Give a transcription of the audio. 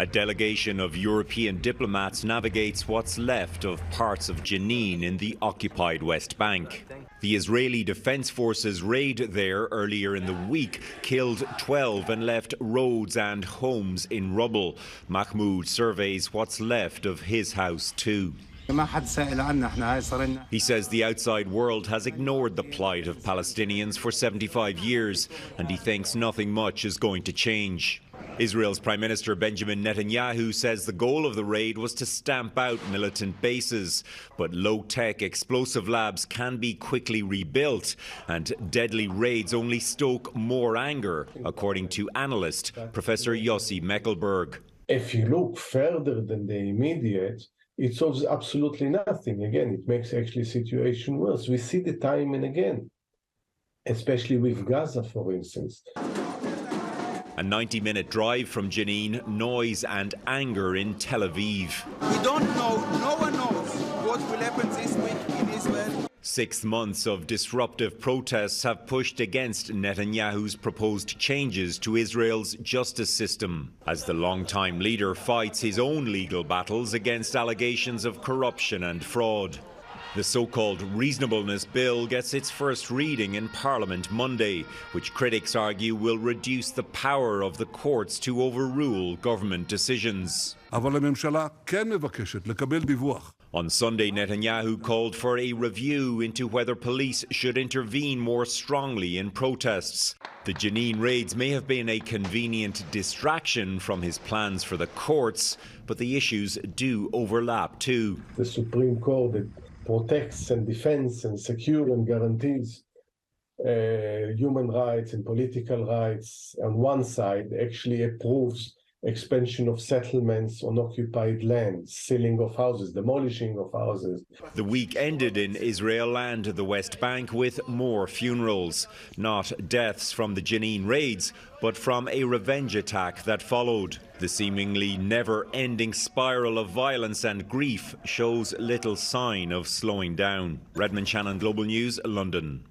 A delegation of European diplomats navigates what's left of parts of Jenin in the occupied West Bank. The Israeli Defense Forces raid there earlier in the week killed 12 and left roads and homes in rubble. Mahmoud surveys what's left of his house too. He says the outside world has ignored the plight of Palestinians for 75 years, and he thinks nothing much is going to change. Israel's Prime Minister Benjamin Netanyahu says the goal of the raid was to stamp out militant bases, but low-tech explosive labs can be quickly rebuilt, and deadly raids only stoke more anger, according to analyst Professor Yossi Meckelberg. If you look further than the immediate, it solves absolutely nothing. Again, it makes actually the situation worse. We see the time and again, especially with Gaza, for instance. A 90-minute drive from Jenin, noise and anger in Tel Aviv. We don't know, no one knows what will happen this week in Israel. 6 months of disruptive protests have pushed against Netanyahu's proposed changes to Israel's justice system, as the longtime leader fights his own legal battles against allegations of corruption and fraud. The so-called reasonableness bill gets its first reading in Parliament Monday, which critics argue will reduce the power of the courts to overrule government decisions. On Sunday, Netanyahu called for a review into whether police should intervene more strongly in protests. The Jenin raids may have been a convenient distraction from his plans for the courts, but the issues do overlap too. The Supreme Court that protects and defends and secures and guarantees human rights and political rights on one side actually approves expansion of settlements on occupied land, selling of houses, demolishing of houses. The week ended in Israel and the West Bank with more funerals. Not deaths from the Jenin raids, but from a revenge attack that followed. The seemingly never-ending spiral of violence and grief shows little sign of slowing down. Redmond Shannon, Global News, London.